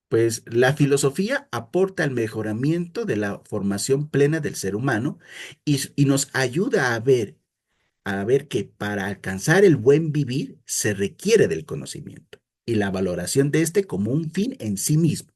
S1: pues la filosofía aporta al mejoramiento de la formación plena del ser humano y nos ayuda a ver que para alcanzar el buen vivir se requiere del conocimiento y la valoración de este como un fin en sí mismo.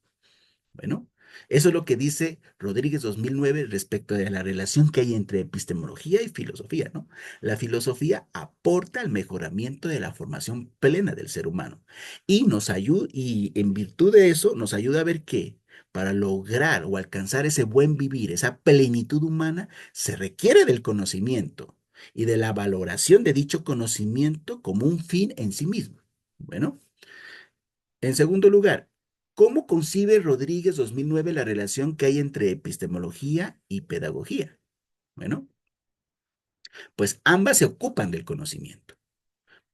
S1: Bueno, eso es lo que dice Rodríguez 2009 respecto de la relación que hay entre epistemología y filosofía, ¿no? La filosofía aporta al mejoramiento de la formación plena del ser humano y nos ayuda, y en virtud de eso nos ayuda a ver que para lograr o alcanzar ese buen vivir, esa plenitud humana, se requiere del conocimiento y de la valoración de dicho conocimiento como un fin en sí mismo. Bueno. En segundo lugar, ¿cómo concibe Rodríguez 2009 la relación que hay entre epistemología y pedagogía? Bueno, pues ambas se ocupan del conocimiento,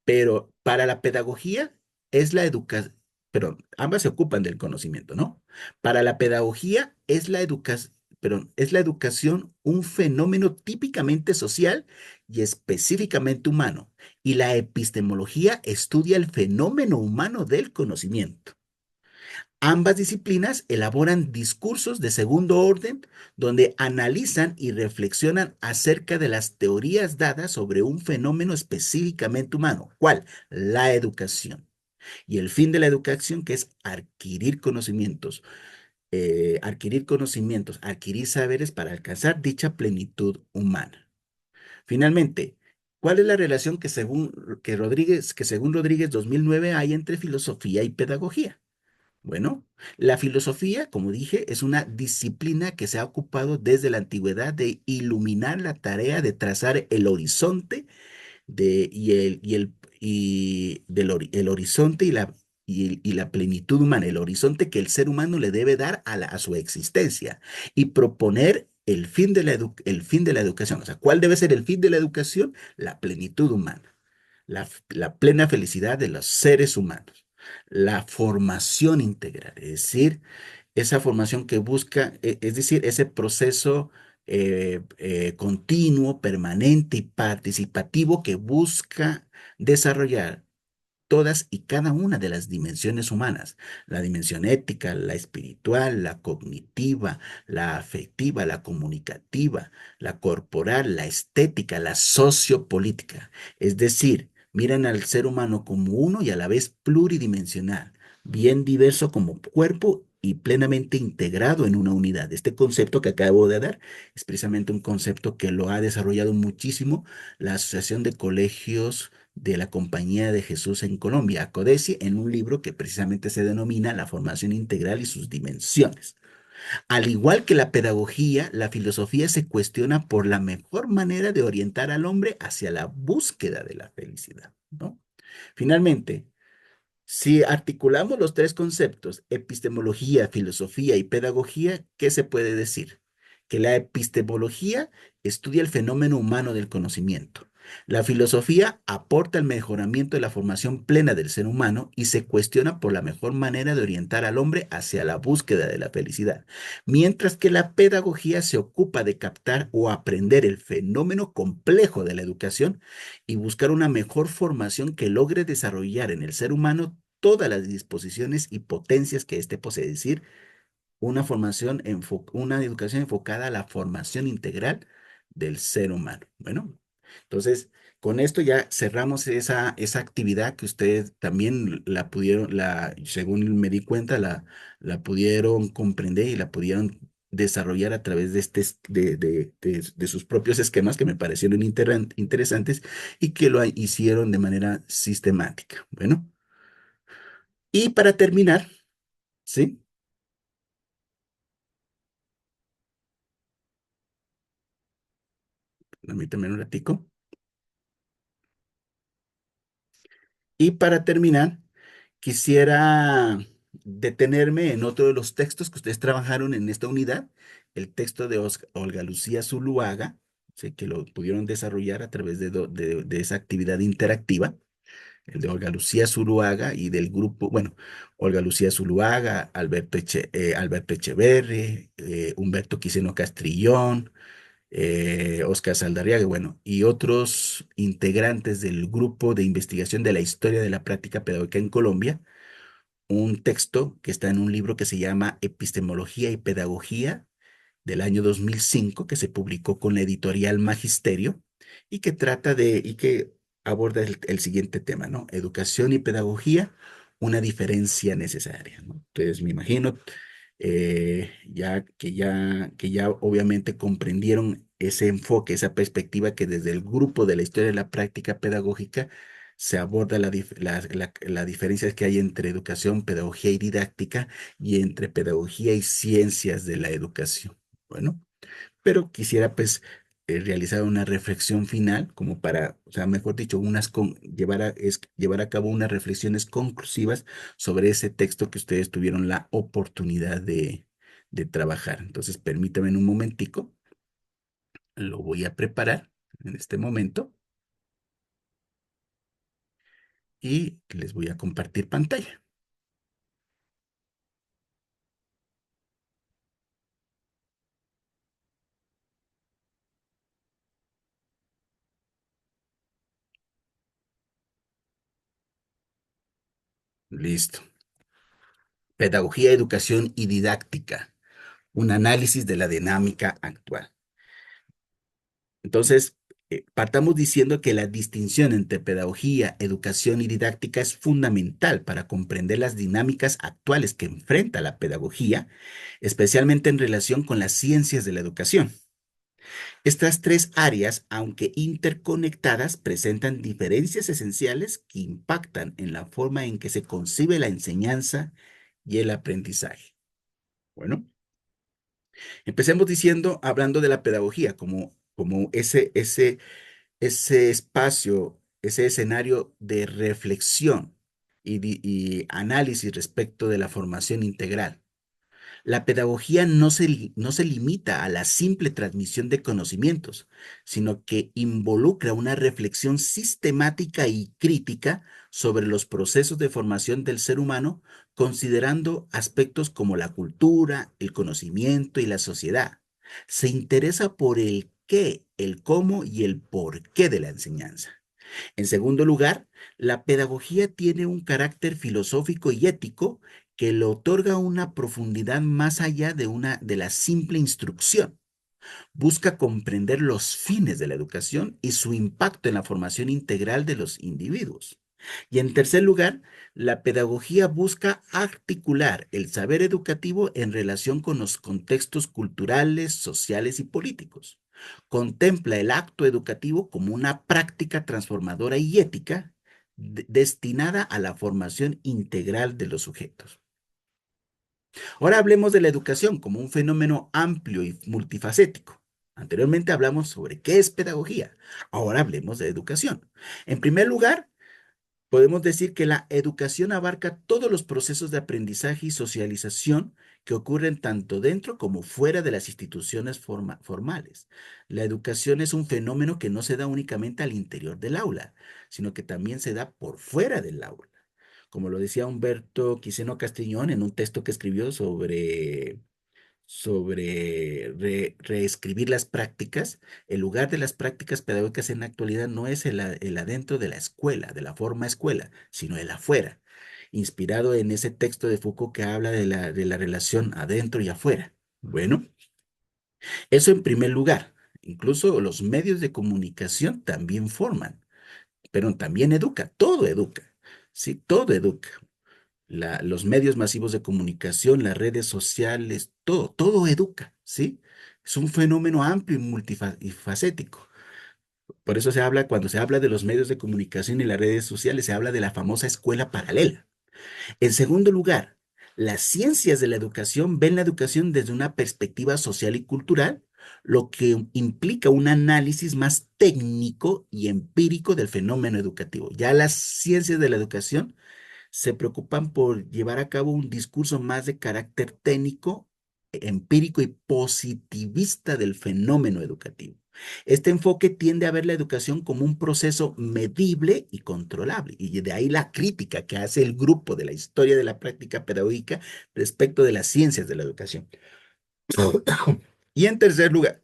S1: pero para la pedagogía es la educación, perdón, ambas se ocupan del conocimiento, ¿no? Para la pedagogía es la educación, perdón, es la educación un fenómeno típicamente social y específicamente humano, y la epistemología estudia el fenómeno humano del conocimiento. Ambas disciplinas elaboran discursos de segundo orden donde analizan y reflexionan acerca de las teorías dadas sobre un fenómeno específicamente humano. ¿Cuál? La educación. Y el fin de la educación, que es adquirir saberes para alcanzar dicha plenitud humana. Finalmente, ¿cuál es la relación que según Rodríguez 2009 hay entre filosofía y pedagogía? Bueno, la filosofía, como dije, es una disciplina que se ha ocupado desde la antigüedad de iluminar la tarea de trazar el horizonte el horizonte y la plenitud humana, el horizonte que el ser humano le debe dar a su existencia y proponer el fin de la educación. O sea, ¿cuál debe ser el fin de la educación? La plenitud humana, la plena felicidad de los seres humanos, la formación integral, es decir, esa formación que busca, es decir, ese proceso continuo, permanente y participativo que busca desarrollar todas y cada una de las dimensiones humanas, la dimensión ética, la espiritual, la cognitiva, la afectiva, la comunicativa, la corporal, la estética, la sociopolítica. Es decir, miran al ser humano como uno y a la vez pluridimensional, bien diverso como cuerpo y plenamente integrado en una unidad. Este concepto que acabo de dar es precisamente un concepto que lo ha desarrollado muchísimo la Asociación de Colegios de la Compañía de Jesús en Colombia, ACODESI, en un libro que precisamente se denomina La formación integral y sus dimensiones. Al igual que la pedagogía, la filosofía se cuestiona por la mejor manera de orientar al hombre hacia la búsqueda de la felicidad, ¿no? Finalmente, si articulamos los tres conceptos, epistemología, filosofía y pedagogía, ¿qué se puede decir? Que la epistemología estudia el fenómeno humano del conocimiento. La filosofía aporta el mejoramiento de la formación plena del ser humano y se cuestiona por la mejor manera de orientar al hombre hacia la búsqueda de la felicidad, mientras que la pedagogía se ocupa de captar o aprender el fenómeno complejo de la educación y buscar una mejor formación que logre desarrollar en el ser humano todas las disposiciones y potencias que éste posee, es decir, una educación enfocada a la formación integral del ser humano. Bueno, entonces, con esto ya cerramos esa actividad que ustedes también la pudieron, según me di cuenta, la pudieron comprender y la pudieron desarrollar a través de, de sus propios esquemas que me parecieron interesantes y que lo hicieron de manera sistemática. Bueno, y para terminar, ¿sí? Permítame un ratico. Y para terminar, quisiera detenerme en otro de los textos que ustedes trabajaron en esta unidad, el texto de Olga Lucía Zuluaga, sé que lo pudieron desarrollar a través de esa actividad interactiva, el de Olga Lucía Zuluaga y del grupo, bueno, Olga Lucía Zuluaga, Alberto Echeverri, Humberto Quiseno Castrillón, Oscar Saldarriaga, bueno, y otros integrantes del grupo de investigación de la historia de la práctica pedagógica en Colombia, un texto que está en un libro que se llama Epistemología y Pedagogía del año 2005 que se publicó con la editorial Magisterio y que y que aborda el siguiente tema, ¿no? Educación y pedagogía, una diferencia necesaria, ¿no? Entonces, me imagino que ya obviamente comprendieron ese enfoque, esa perspectiva que desde el grupo de la historia de la práctica pedagógica se aborda la diferencia que hay entre educación, pedagogía y didáctica y entre pedagogía y ciencias de la educación. Bueno, pero quisiera pues realizar una reflexión final como para, o sea, mejor dicho, llevar a cabo unas reflexiones conclusivas sobre ese texto que ustedes tuvieron la oportunidad de trabajar. Entonces, permítame en un momentico, lo voy a preparar en este momento y les voy a compartir pantalla. Listo. Pedagogía, educación y didáctica. Un análisis de la dinámica actual. Entonces, partamos diciendo que la distinción entre pedagogía, educación y didáctica es fundamental para comprender las dinámicas actuales que enfrenta la pedagogía, especialmente en relación con las ciencias de la educación. Estas tres áreas, aunque interconectadas, presentan diferencias esenciales que impactan en la forma en que se concibe la enseñanza y el aprendizaje. Bueno, empecemos hablando de la pedagogía como ese espacio, ese escenario de reflexión y análisis respecto de la formación integral. La pedagogía no se limita a la simple transmisión de conocimientos, sino que involucra una reflexión sistemática y crítica sobre los procesos de formación del ser humano, considerando aspectos como la cultura, el conocimiento y la sociedad. Se interesa por el qué, el cómo y el por qué de la enseñanza. En segundo lugar, la pedagogía tiene un carácter filosófico y ético que le otorga una profundidad más allá de la simple instrucción. Busca comprender los fines de la educación y su impacto en la formación integral de los individuos. Y en tercer lugar, la pedagogía busca articular el saber educativo en relación con los contextos culturales, sociales y políticos. Contempla el acto educativo como una práctica transformadora y ética destinada a la formación integral de los sujetos. Ahora hablemos de la educación como un fenómeno amplio y multifacético. Anteriormente hablamos sobre qué es pedagogía. Ahora hablemos de educación. En primer lugar, podemos decir que la educación abarca todos los procesos de aprendizaje y socialización que ocurren tanto dentro como fuera de las instituciones formales. La educación es un fenómeno que no se da únicamente al interior del aula, sino que también se da por fuera del aula. Como lo decía Humberto Quiseno Castellón en un texto que escribió sobre reescribir las prácticas, el lugar de las prácticas pedagógicas en la actualidad no es el adentro de la escuela, de la forma escuela, sino el afuera, inspirado en ese texto de Foucault que habla de la relación adentro y afuera. Bueno, eso en primer lugar. Incluso los medios de comunicación también forman, pero también educa, todo educa, ¿sí? Todo educa. Los medios masivos de comunicación, las redes sociales, todo educa, ¿sí? Es un fenómeno amplio y multifacético. Por eso cuando se habla de los medios de comunicación y las redes sociales, se habla de la famosa escuela paralela. En segundo lugar, las ciencias de la educación ven la educación desde una perspectiva social y cultural, lo que implica un análisis más técnico y empírico del fenómeno educativo. Ya las ciencias de la educación se preocupan por llevar a cabo un discurso más de carácter técnico, empírico y positivista del fenómeno educativo. Este enfoque tiende a ver la educación como un proceso medible y controlable, y de ahí la crítica que hace el grupo de la historia de la práctica pedagógica respecto de las ciencias de la educación. Y en tercer lugar,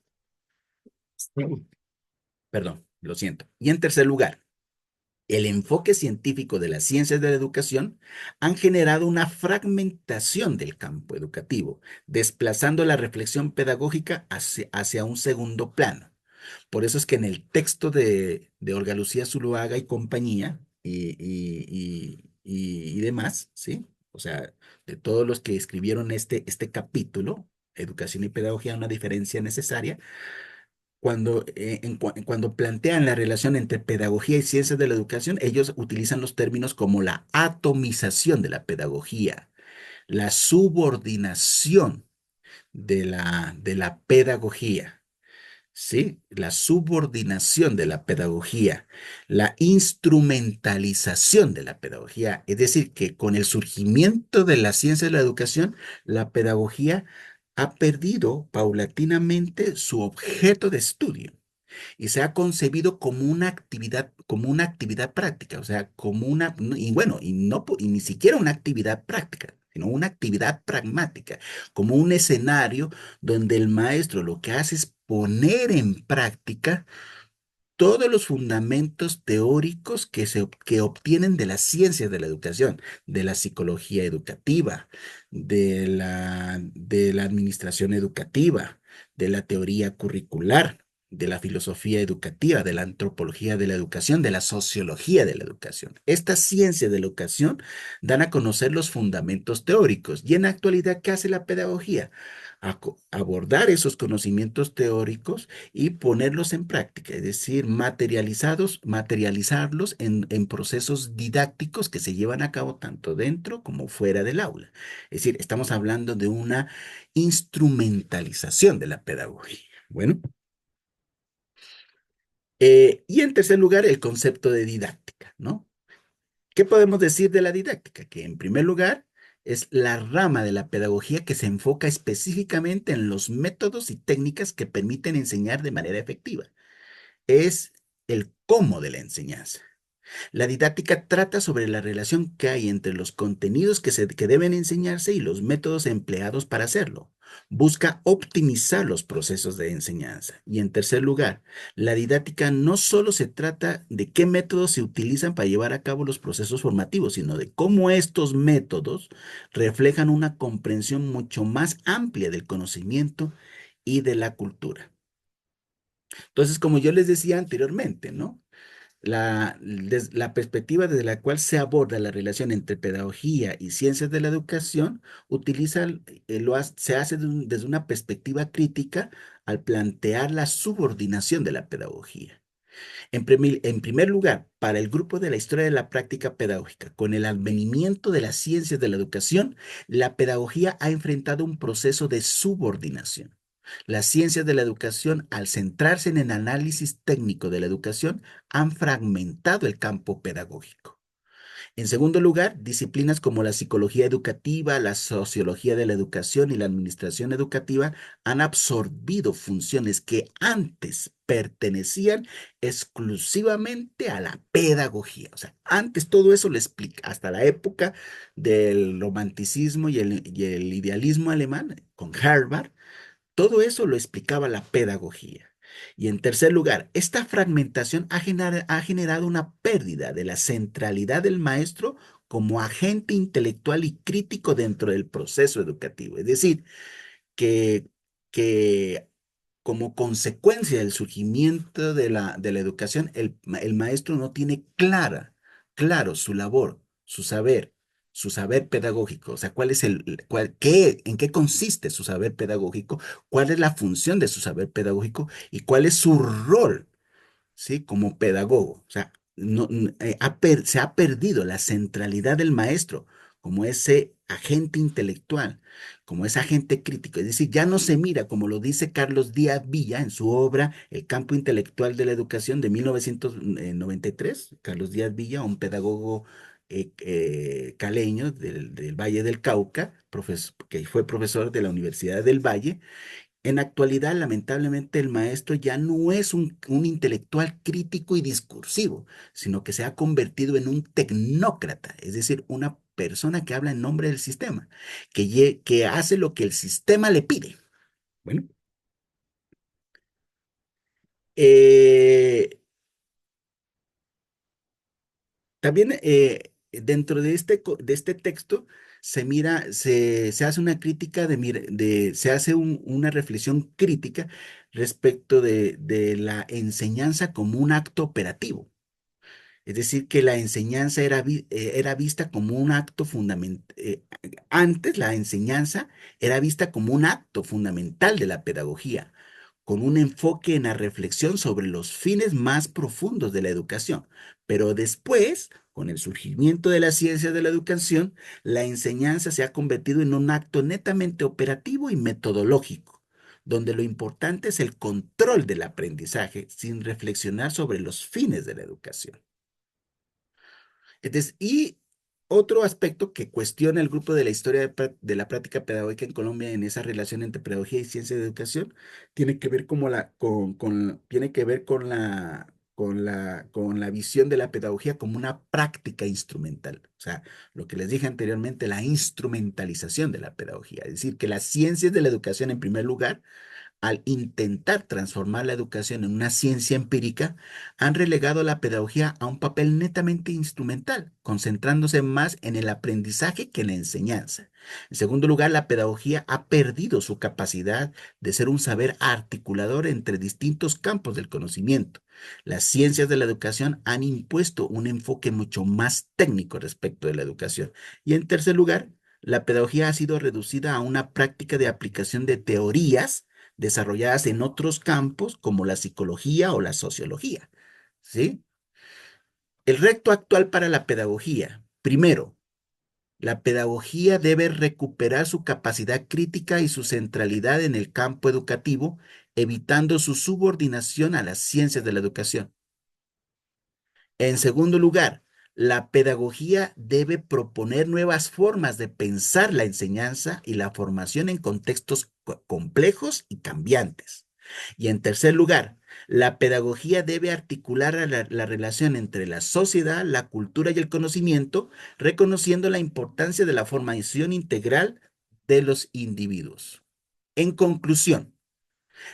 S1: perdón, lo siento. Y en tercer lugar, el enfoque científico de las ciencias de la educación han generado una fragmentación del campo educativo, desplazando la reflexión pedagógica hacia un segundo plano. Por eso es que en el texto de Olga Lucía Zuluaga y compañía y demás, ¿sí? O sea, de todos los que escribieron este capítulo, Educación y Pedagogía, una diferencia necesaria, cuando plantean la relación entre pedagogía y ciencias de la educación, ellos utilizan los términos como la atomización de la pedagogía, la subordinación de la pedagogía, ¿sí? La subordinación de la pedagogía, la instrumentalización de la pedagogía. Es decir, que con el surgimiento de la ciencia de la educación, la pedagogía ha perdido paulatinamente su objeto de estudio y se ha concebido como una actividad práctica, o sea, y bueno, y ni siquiera una actividad práctica, sino una actividad pragmática, como un escenario donde el maestro lo que hace es poner en práctica todos los fundamentos teóricos que obtienen de las ciencias de la educación, de la psicología educativa, de la administración educativa, de la teoría curricular, de la filosofía educativa, de la antropología de la educación, de la sociología de la educación. Estas ciencias de la educación dan a conocer los fundamentos teóricos. Y en la actualidad, ¿qué hace la pedagogía? Abordar esos conocimientos teóricos y ponerlos en práctica, es decir, materializarlos en procesos didácticos que se llevan a cabo tanto dentro como fuera del aula. Es decir, estamos hablando de una instrumentalización de la pedagogía. Bueno, y en tercer lugar, el concepto de didáctica, ¿no? ¿Qué podemos decir de la didáctica? Que en primer lugar es la rama de la pedagogía que se enfoca específicamente en los métodos y técnicas que permiten enseñar de manera efectiva. Es el cómo de la enseñanza. La didáctica trata sobre la relación que hay entre los contenidos que deben enseñarse y los métodos empleados para hacerlo. Busca optimizar los procesos de enseñanza. Y en tercer lugar, la didáctica no solo se trata de qué métodos se utilizan para llevar a cabo los procesos formativos, sino de cómo estos métodos reflejan una comprensión mucho más amplia del conocimiento y de la cultura. Entonces, como yo les decía anteriormente, ¿no? La perspectiva desde la cual se aborda la relación entre pedagogía y ciencias de la educación se hace desde una perspectiva crítica al plantear la subordinación de la pedagogía. En primer lugar, para el grupo de la historia de la práctica pedagógica, con el advenimiento de las ciencias de la educación, la pedagogía ha enfrentado un proceso de subordinación. Las ciencias de la educación, al centrarse en el análisis técnico de la educación, han fragmentado el campo pedagógico. En segundo lugar, disciplinas como la psicología educativa, la sociología de la educación y la administración educativa han absorbido funciones que antes pertenecían exclusivamente a la pedagogía. O sea, antes todo eso lo explica, hasta la época del romanticismo y el idealismo alemán con Harvard, todo eso lo explicaba la pedagogía. Y en tercer lugar, esta fragmentación ha generado una pérdida de la centralidad del maestro como agente intelectual y crítico dentro del proceso educativo. Es decir, que, que como consecuencia del surgimiento de la educación, el maestro no tiene claro su labor, su saber pedagógico, o sea, en qué consiste su saber pedagógico, cuál es la función de su saber pedagógico y cuál es su rol, ¿sí? Como pedagogo. O sea, se ha perdido la centralidad del maestro como ese agente intelectual, como ese agente crítico. Es decir, ya no se mira, como lo dice Carlos Díaz Villa en su obra El campo intelectual de la educación de 1993. Carlos Díaz Villa, un pedagogo caleño del Valle del Cauca, que fue profesor de la Universidad del Valle. En la actualidad, lamentablemente, el maestro ya no es un intelectual crítico y discursivo, sino que se ha convertido en un tecnócrata, es decir, una persona que habla en nombre del sistema, que hace lo que el sistema le pide. Bueno, eh, también dentro de este texto se hace una crítica se hace una reflexión crítica respecto de la enseñanza como un acto operativo. Es decir, que la enseñanza era vista como un acto fundamental. Antes la enseñanza era vista como un acto fundamental de la pedagogía, con un enfoque en la reflexión sobre los fines más profundos de la educación. Pero después, con el surgimiento de la ciencia de la educación, la enseñanza se ha convertido en un acto netamente operativo y metodológico, donde lo importante es el control del aprendizaje sin reflexionar sobre los fines de la educación. Y otro aspecto que cuestiona el grupo de la historia de la práctica pedagógica en Colombia en esa relación entre pedagogía y ciencia de educación tiene que ver tiene que ver con la visión de la pedagogía como una práctica instrumental. O sea, lo que les dije anteriormente, la instrumentalización de la pedagogía. Es decir, que las ciencias de la educación, en primer lugar, al intentar transformar la educación en una ciencia empírica, han relegado la pedagogía a un papel netamente instrumental, concentrándose más en el aprendizaje que en la enseñanza. En segundo lugar, la pedagogía ha perdido su capacidad de ser un saber articulador entre distintos campos del conocimiento. Las ciencias de la educación han impuesto un enfoque mucho más técnico respecto de la educación. Y en tercer lugar, la pedagogía ha sido reducida a una práctica de aplicación de teorías desarrolladas en otros campos como la psicología o la sociología, ¿sí? El reto actual para la pedagogía. Primero, la pedagogía debe recuperar su capacidad crítica y su centralidad en el campo educativo, evitando su subordinación a las ciencias de la educación. En segundo lugar, la pedagogía debe proponer nuevas formas de pensar la enseñanza y la formación en contextos complejos y cambiantes. Y en tercer lugar, la pedagogía debe articular la relación entre la sociedad, la cultura y el conocimiento, reconociendo la importancia de la formación integral de los individuos. En conclusión,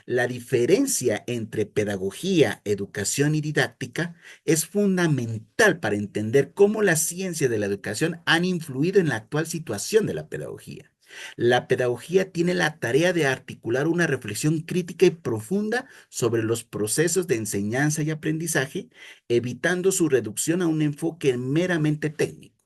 S1: la diferencia entre pedagogía, educación y didáctica es fundamental para entender cómo las ciencias de la educación han influido en la actual situación de la pedagogía. La pedagogía tiene la tarea de articular una reflexión crítica y profunda sobre los procesos de enseñanza y aprendizaje, evitando su reducción a un enfoque meramente técnico.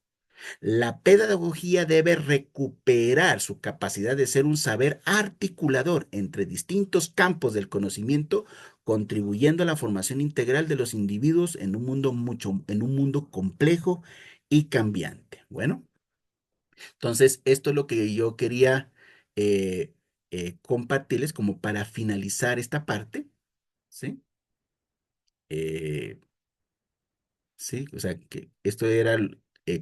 S1: La pedagogía debe recuperar su capacidad de ser un saber articulador entre distintos campos del conocimiento, contribuyendo a la formación integral de los individuos en un mundo complejo y cambiante. Bueno, entonces esto es lo que yo quería eh, compartirles como para finalizar esta parte, ¿sí? Eh, Sí, o sea, que esto era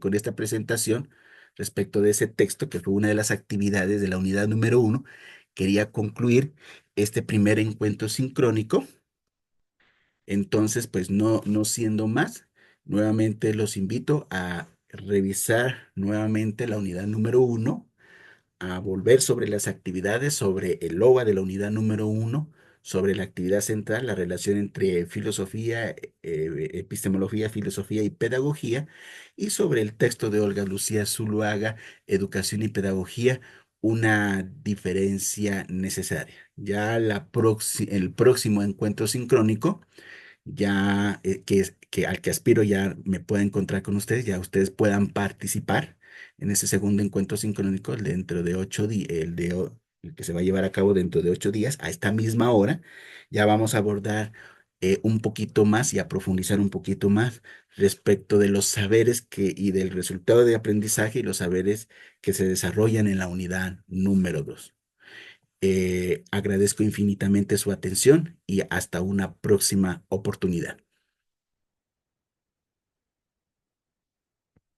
S1: con esta presentación respecto de ese texto, que fue una de las actividades de la unidad número 1. Quería concluir este primer encuentro sincrónico. Entonces, pues no siendo más, nuevamente los invito a revisar nuevamente la unidad número 1, a volver sobre las actividades, sobre el LOA de la unidad número 1, sobre la actividad central, la relación entre filosofía, epistemología, filosofía y pedagogía, y sobre el texto de Olga Lucía Zuluaga, Educación y Pedagogía, una diferencia necesaria. Ya el próximo encuentro sincrónico ya que al que aspiro ya me pueda encontrar con ustedes, ya ustedes puedan participar en ese segundo encuentro sincrónico dentro de 8 días, el que se va a llevar a cabo dentro de 8 días, a esta misma hora. Ya vamos a abordar un poquito más y a profundizar un poquito más respecto de los saberes y del resultado de aprendizaje y los saberes que se desarrollan en la unidad número 2. Agradezco infinitamente su atención y hasta una próxima oportunidad.